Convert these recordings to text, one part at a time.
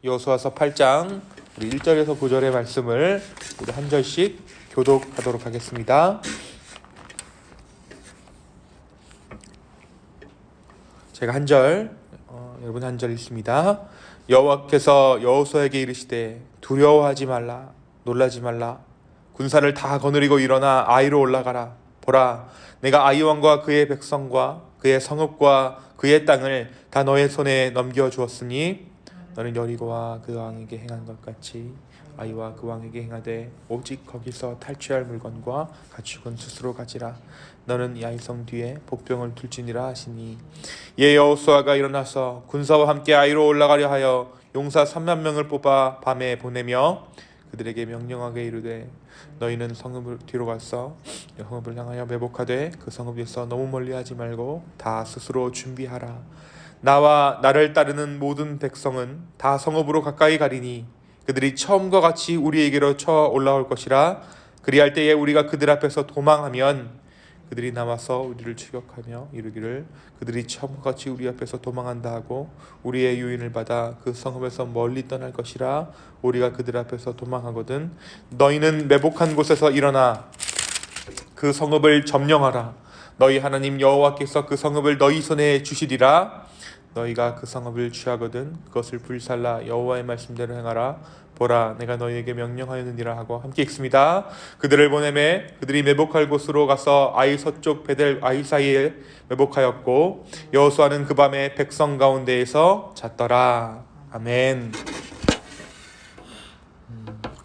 여호수아서 8장 우리 1절에서 9절의 말씀을 우리 한 절씩 교독하도록 하겠습니다. 제가 한 절, 여러분 한 절 읽습니다. 여호와께서 여호수아에게 이르시되 두려워하지 말라, 놀라지 말라. 군사를 다 거느리고 일어나 아이로 올라가라. 보라, 내가 아이 왕과 그의 백성과 그의 성읍과 그의 땅을 다 너의 손에 넘겨주었으니 너는 여리고와 그 왕에게 행한 것 같이 아이와 그 왕에게 행하되 오직 거기서 탈취할 물건과 가축은 스스로 가지라. 너는 이 아이성 뒤에 복병을 둘지니라 하시니, 이에 여호수아가 일어나서 군사와 함께 아이로 올라가려 하여 용사 3만 명을 뽑아 밤에 보내며 그들에게 명령하게 이르되, 너희는 성읍을 뒤로 가서 성읍을 향하여 매복하되 그 성읍 위에서 너무 멀리하지 말고 다 스스로 준비하라. 나와 나를 따르는 모든 백성은 다 성읍으로 가까이 가리니 그들이 처음과 같이 우리에게로 쳐 올라올 것이라. 그리할 때에 우리가 그들 앞에서 도망하면 그들이 남아서 우리를 추격하며 이르기를, 그들이 처음과 같이 우리 앞에서 도망한다 하고 우리의 유인을 받아 그 성읍에서 멀리 떠날 것이라. 우리가 그들 앞에서 도망하거든 너희는 매복한 곳에서 일어나 그 성읍을 점령하라. 너희 하나님 여호와께서 그 성읍을 너희 손에 주시리라. 너희가 그 성읍을 취하거든 그것을 불살라 여호와의 말씀대로 행하라. 보라, 내가 너희에게 명령하였느니라 하고 함께 읽습니다. 그들을 보내매 그들이 매복할 곳으로 가서 아이 서쪽 베델 아이 사이에 매복하였고 여호수아는 그 밤에 백성 가운데에서 잤더라. 아멘.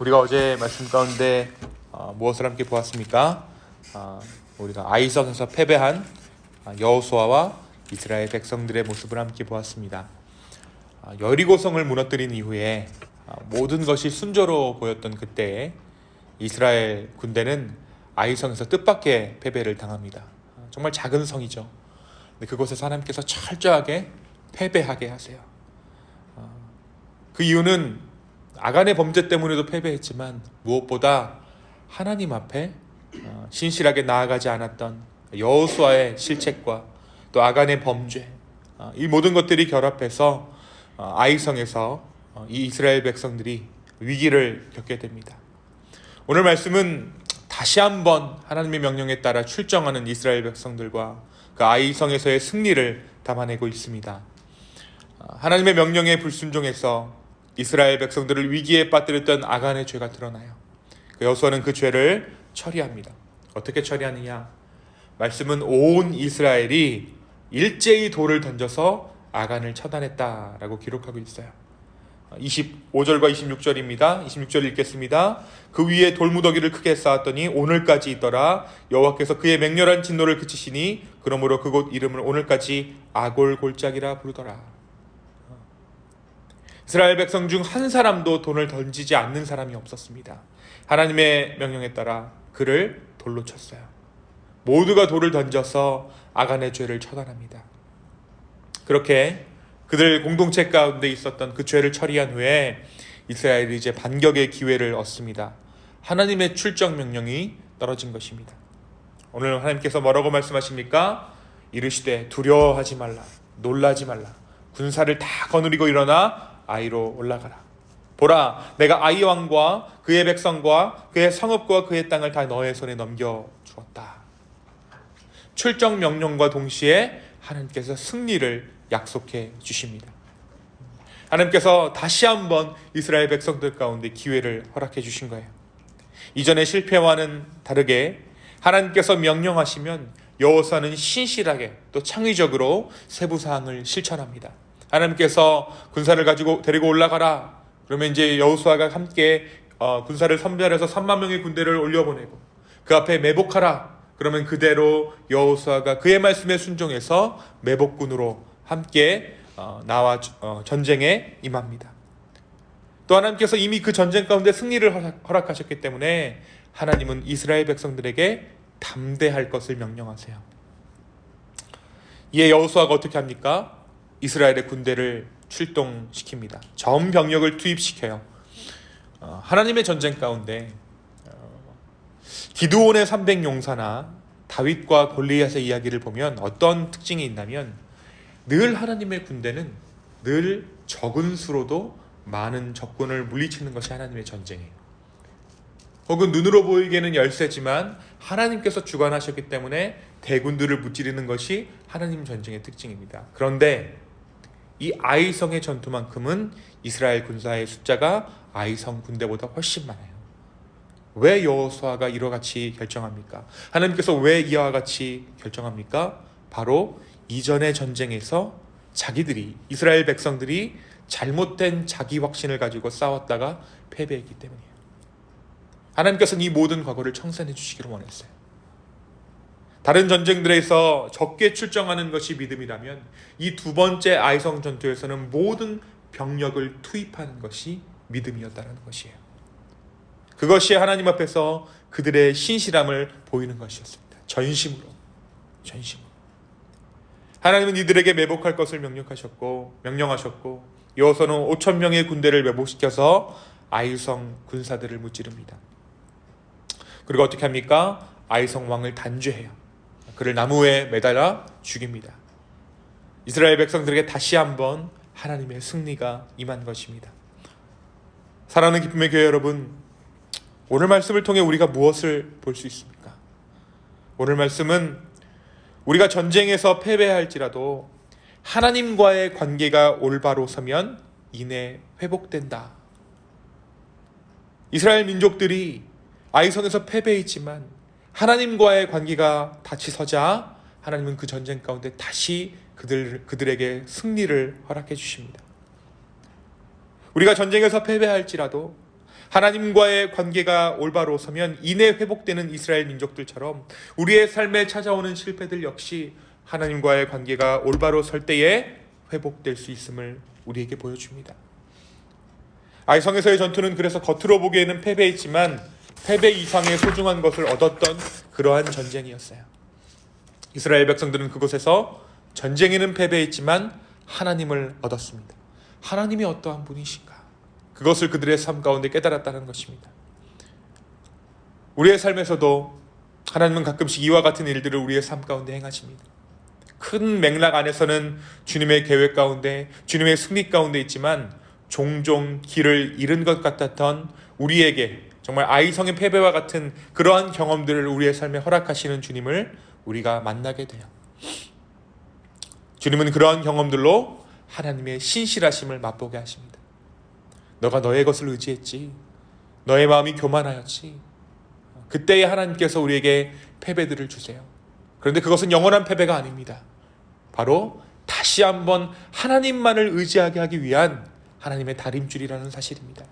우리가 어제 말씀 가운데 무엇을 함께 보았습니까? 우리가 아이성에서 패배한 여호수아와 이스라엘 백성들의 모습을 함께 보았습니다. 여리고성을 무너뜨린 이후에 모든 것이 순조로워 보였던 그때에 이스라엘 군대는 아이성에서 뜻밖의 패배를 당합니다. 정말 작은 성이죠. 근데 그곳에서 하나님께서 철저하게 패배하게 하세요. 그 이유는 아간의 범죄 때문에도 패배했지만 무엇보다 하나님 앞에 신실하게 나아가지 않았던 여호수아의 실책과 또 아간의 범죄, 이 모든 것들이 결합해서 아이성에서 이 이스라엘 백성들이 위기를 겪게 됩니다. 오늘 말씀은 다시 한번 하나님의 명령에 따라 출정하는 이스라엘 백성들과 그 아이성에서의 승리를 담아내고 있습니다. 하나님의 명령에 불순종해서 이스라엘 백성들을 위기에 빠뜨렸던 아간의 죄가 드러나요. 여호수아는 그 죄를 처리합니다. 어떻게 처리하느냐? 말씀은 온 이스라엘이 일제히 돌을 던져서 아간을 처단했다라고 기록하고 있어요. 25절과 26절입니다. 26절 읽겠습니다. 그 위에 돌무더기를 크게 쌓았더니 오늘까지 있더라. 여호와께서 그의 맹렬한 진노를 그치시니 그러므로 그곳 이름을 오늘까지 아골골짜기라 부르더라. 이스라엘 백성 중 한 사람도 돌을 던지지 않는 사람이 없었습니다. 하나님의 명령에 따라 그를 돌로 쳤어요. 모두가 돌을 던져서 아간의 죄를 처단합니다. 그렇게 그들 공동체 가운데 있었던 그 죄를 처리한 후에 이스라엘이 이제 반격의 기회를 얻습니다. 하나님의 출정 명령이 떨어진 것입니다. 오늘 하나님께서 뭐라고 말씀하십니까? 이르시되 두려워하지 말라, 놀라지 말라. 군사를 다 거느리고 일어나 아이로 올라가라. 보라, 내가 아이 왕과 그의 백성과 그의 성읍과 그의 땅을 다 너의 손에 넘겨주었다. 출정 명령과 동시에 하나님께서 승리를 약속해 주십니다. 하나님께서 다시 한번 이스라엘 백성들 가운데 기회를 허락해 주신 거예요. 이전의 실패와는 다르게 하나님께서 명령하시면 여호수아는 신실하게 또 창의적으로 세부사항을 실천합니다. 하나님께서 군사를 가지고 데리고 올라가라. 그러면 이제 여호수아가 함께 군사를 선별해서 3만 명의 군대를 올려보내고 그 앞에 매복하라. 그러면 그대로 여호수아가 그의 말씀에 순종해서 매복군으로 함께 나와 전쟁에 임합니다. 또 하나님께서 이미 그 전쟁 가운데 승리를 허락하셨기 때문에 하나님은 이스라엘 백성들에게 담대할 것을 명령하세요. 이에 여호수아가 어떻게 합니까? 이스라엘의 군대를 출동시킵니다. 전 병력을 투입시켜요. 하나님의 전쟁 가운데 기드온의 300용사나 다윗과 골리앗의 이야기를 보면 어떤 특징이 있냐면 늘 하나님의 군대는 늘 적은 수로도 많은 적군을 물리치는 것이 하나님의 전쟁이에요. 혹은 눈으로 보이기에는 열세지만 하나님께서 주관하셨기 때문에 대군들을 무찌르는 것이 하나님 전쟁의 특징입니다. 그런데 이 아이성의 전투만큼은 이스라엘 군사의 숫자가 아이성 군대보다 훨씬 많아요. 왜 여호수아가 이와 같이 결정합니까? 하나님께서 왜 이와 같이 결정합니까? 바로 이전의 전쟁에서 이스라엘 백성들이 잘못된 자기 확신을 가지고 싸웠다가 패배했기 때문이에요. 하나님께서는 이 모든 과거를 청산해 주시기를 원했어요. 다른 전쟁들에서 적게 출정하는 것이 믿음이라면 이 두 번째 아이성 전투에서는 모든 병력을 투입하는 것이 믿음이었다는 것이에요. 그것이 하나님 앞에서 그들의 신실함을 보이는 것이었습니다. 전심으로. 하나님은 이들에게 매복할 것을 명령하셨고 여호수아는 5,000명의 군대를 매복시켜서 아이성 군사들을 무찌릅니다. 그리고 어떻게 합니까? 아이성 왕을 단죄해요. 그를 나무에 매달아 죽입니다. 이스라엘 백성들에게 다시 한번 하나님의 승리가 임한 것입니다. 사랑하는 기쁨의 교회 여러분, 오늘 말씀을 통해 우리가 무엇을 볼 수 있습니까? 오늘 말씀은 우리가 전쟁에서 패배할지라도 하나님과의 관계가 올바로 서면 이내 회복된다. 이스라엘 민족들이 아이성에서 패배했지만 하나님과의 관계가 다시 서자 하나님은 그 전쟁 가운데 다시 그들에게 승리를 허락해 주십니다. 우리가 전쟁에서 패배할지라도 하나님과의 관계가 올바로 서면 이내 회복되는 이스라엘 민족들처럼 우리의 삶에 찾아오는 실패들 역시 하나님과의 관계가 올바로 설 때에 회복될 수 있음을 우리에게 보여줍니다. 아이성에서의 전투는 그래서 겉으로 보기에는 패배했지만 패배 이상의 소중한 것을 얻었던 그러한 전쟁이었어요. 이스라엘 백성들은 그곳에서 전쟁에는 패배했지만 하나님을 얻었습니다. 하나님이 어떠한 분이신가? 그것을 그들의 삶 가운데 깨달았다는 것입니다. 우리의 삶에서도 하나님은 가끔씩 이와 같은 일들을 우리의 삶 가운데 행하십니다. 큰 맥락 안에서는 주님의 계획 가운데, 주님의 승리 가운데 있지만 종종 길을 잃은 것 같았던 우리에게 정말 아이성의 패배와 같은 그러한 경험들을 우리의 삶에 허락하시는 주님을 우리가 만나게 돼요. 주님은 그러한 경험들로 하나님의 신실하심을 맛보게 하십니다. 너가 너의 것을 의지했지. 너의 마음이 교만하였지. 그때에 하나님께서 우리에게 패배들을 주세요. 그런데 그것은 영원한 패배가 아닙니다. 바로 다시 한번 하나님만을 의지하게 하기 위한 하나님의 다림줄이라는 사실입니다.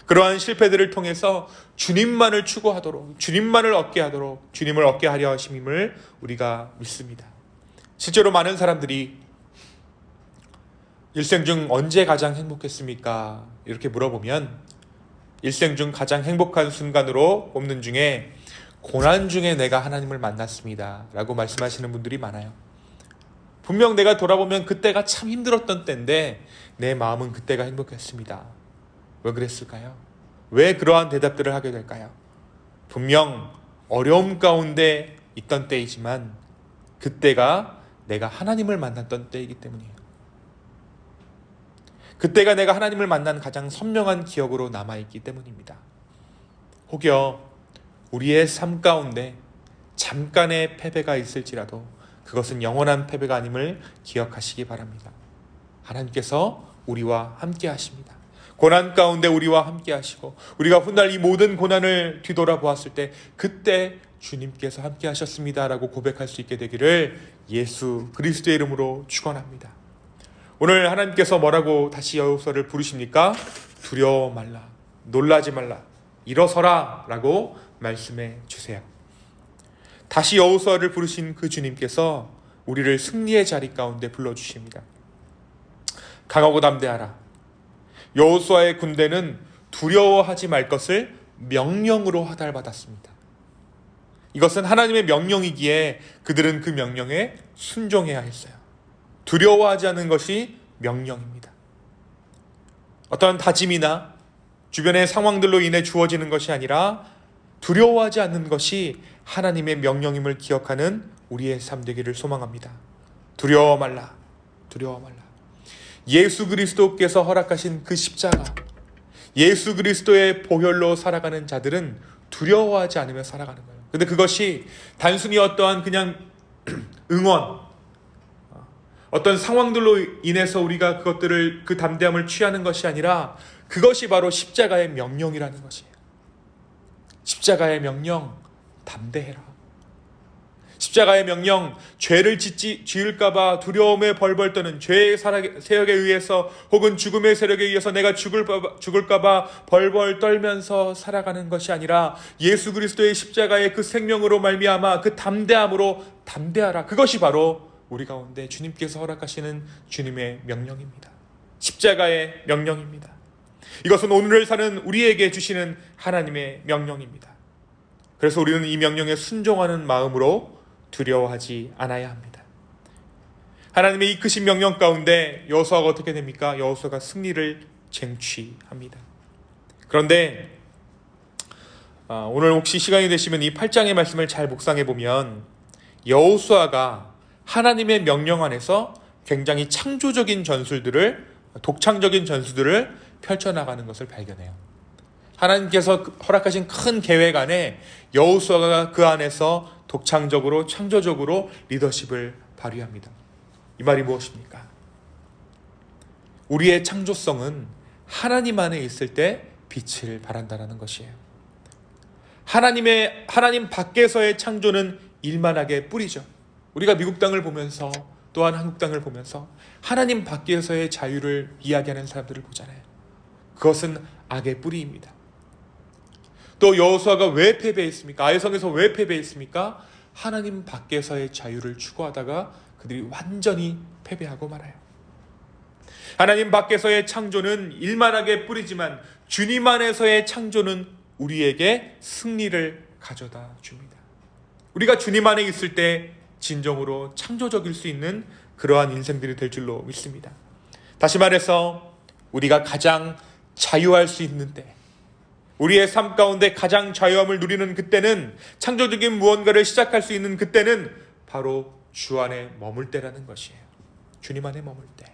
그러한 실패들을 통해서 주님만을 추구하도록, 주님만을 얻게 하도록, 주님을 얻게 하려 하심임을 우리가 믿습니다. 실제로 많은 사람들이 일생 중 언제 가장 행복했습니까? 이렇게 물어보면 일생 중 가장 행복한 순간으로 꼽는 중에 고난 중에 내가 하나님을 만났습니다 라고 말씀하시는 분들이 많아요. 분명 내가 돌아보면 그때가 참 힘들었던 때인데 내 마음은 그때가 행복했습니다. 왜 그랬을까요? 왜 그러한 대답들을 하게 될까요? 분명 어려움 가운데 있던 때이지만 그때가 내가 하나님을 만났던 때이기 때문이에요. 그때가 내가 하나님을 만난 가장 선명한 기억으로 남아있기 때문입니다. 혹여 우리의 삶 가운데 잠깐의 패배가 있을지라도 그것은 영원한 패배가 아님을 기억하시기 바랍니다. 하나님께서 우리와 함께 하십니다. 고난 가운데 우리와 함께 하시고 우리가 훗날 이 모든 고난을 뒤돌아보았을 때 그때 주님께서 함께 하셨습니다 라고 고백할 수 있게 되기를 예수 그리스도의 이름으로 축원합니다. 오늘 하나님께서 뭐라고 다시 여호수아를 부르십니까? 두려워 말라, 놀라지 말라, 일어서라 라고 말씀해 주세요. 다시 여호수아를 부르신 그 주님께서 우리를 승리의 자리 가운데 불러주십니다. 강하고 담대하라. 여호수아의 군대는 두려워하지 말 것을 명령으로 하달받았습니다. 이것은 하나님의 명령이기에 그들은 그 명령에 순종해야 했어요. 두려워하지 않는 것이 명령입니다. 어떤 다짐이나 주변의 상황들로 인해 주어지는 것이 아니라 두려워하지 않는 것이 하나님의 명령임을 기억하는 우리의 삶 되기를 소망합니다. 두려워 말라, 두려워 말라. 예수 그리스도께서 허락하신 그 십자가, 예수 그리스도의 보혈로 살아가는 자들은 두려워하지 않으며 살아가는 거예요. 근데 그것이 단순히 어떠한 그냥 응원, 어떤 상황들로 인해서 우리가 그것들을, 그 담대함을 취하는 것이 아니라 그것이 바로 십자가의 명령이라는 것이에요. 십자가의 명령, 담대해라. 십자가의 명령, 죄를 지을까봐 두려움에 벌벌 떠는 죄의 세력에 의해서 혹은 죽음의 세력에 의해서 내가 죽을까봐 벌벌 떨면서 살아가는 것이 아니라 예수 그리스도의 십자가의 그 생명으로 말미암아 그 담대함으로 담대하라. 그것이 바로 우리 가운데 주님께서 허락하시는 주님의 명령입니다. 십자가의 명령입니다. 이것은 오늘을 사는 우리에게 주시는 하나님의 명령입니다. 그래서 우리는 이 명령에 순종하는 마음으로 두려워하지 않아야 합니다. 하나님의 이 크신 명령 가운데 여호수아가 어떻게 됩니까? 여호수아가 승리를 쟁취합니다. 그런데 오늘 혹시 시간이 되시면 이 8장의 말씀을 잘 묵상해 보면 여호수아가 하나님의 명령 안에서 굉장히 창조적인 전술들을, 독창적인 전술들을 펼쳐나가는 것을 발견해요. 하나님께서 허락하신 큰 계획 안에 여호수아가 그 안에서 독창적으로, 창조적으로 리더십을 발휘합니다. 이 말이 무엇입니까? 우리의 창조성은 하나님 안에 있을 때 빛을 발한다는 것이에요. 하나님 밖에서의 창조는 일만하게 뿌리죠. 우리가 미국 땅을 보면서, 또한 한국 땅을 보면서 하나님 밖에서의 자유를 이야기하는 사람들을 보잖아요. 그것은 악의 뿌리입니다. 또 여호수아가 왜 패배했습니까? 아이성에서 왜 패배했습니까? 하나님 밖에서의 자유를 추구하다가 그들이 완전히 패배하고 말아요. 하나님 밖에서의 창조는 일만하게 뿌리지만 주님 안에서의 창조는 우리에게 승리를 가져다 줍니다. 우리가 주님 안에 있을 때 진정으로 창조적일 수 있는 그러한 인생들이 될 줄로 믿습니다. 다시 말해서 우리가 가장 자유할 수 있는 때, 우리의 삶 가운데 가장 자유함을 누리는 그때는, 창조적인 무언가를 시작할 수 있는 그때는 바로 주 안에 머물 때라는 것이에요. 주님 안에 머물 때.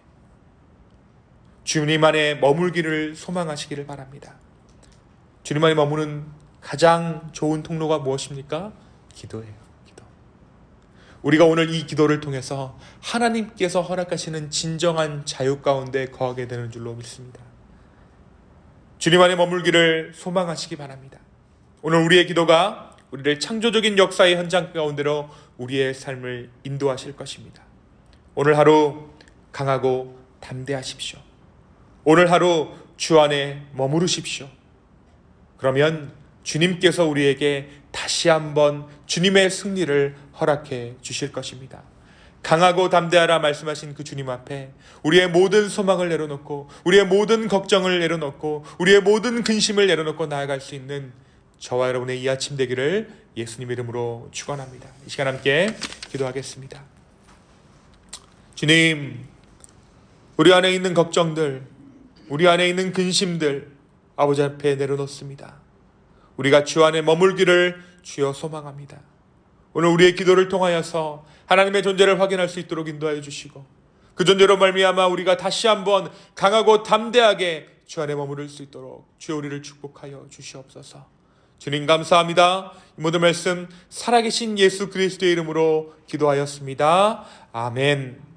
주님 안에 머물기를 소망하시기를 바랍니다. 주님 안에 머무는 가장 좋은 통로가 무엇입니까? 기도예요. 기도. 우리가 오늘 이 기도를 통해서 하나님께서 허락하시는 진정한 자유 가운데 거하게 되는 줄로 믿습니다. 주님 안에 머물기를 소망하시기 바랍니다. 오늘 우리의 기도가 우리를 창조적인 역사의 현장 가운데로 우리의 삶을 인도하실 것입니다. 오늘 하루 강하고 담대하십시오. 오늘 하루 주 안에 머무르십시오. 그러면 주님께서 우리에게 다시 한번 주님의 승리를 허락해 주실 것입니다. 강하고 담대하라 말씀하신 그 주님 앞에 우리의 모든 소망을 내려놓고, 우리의 모든 걱정을 내려놓고, 우리의 모든 근심을 내려놓고 나아갈 수 있는 저와 여러분의 이 아침 되기를 예수님 이름으로 축원합니다. 이 시간 함께 기도하겠습니다. 주님, 우리 안에 있는 걱정들, 우리 안에 있는 근심들 아버지 앞에 내려놓습니다. 우리가 주 안에 머물기를 주여 소망합니다. 오늘 우리의 기도를 통하여서 하나님의 존재를 확인할 수 있도록 인도하여 주시고, 그 존재로 말미암아 우리가 다시 한번 강하고 담대하게 주 안에 머무를 수 있도록 주여 우리를 축복하여 주시옵소서. 주님 감사합니다. 이 모든 말씀 살아계신 예수 그리스도의 이름으로 기도하였습니다. 아멘.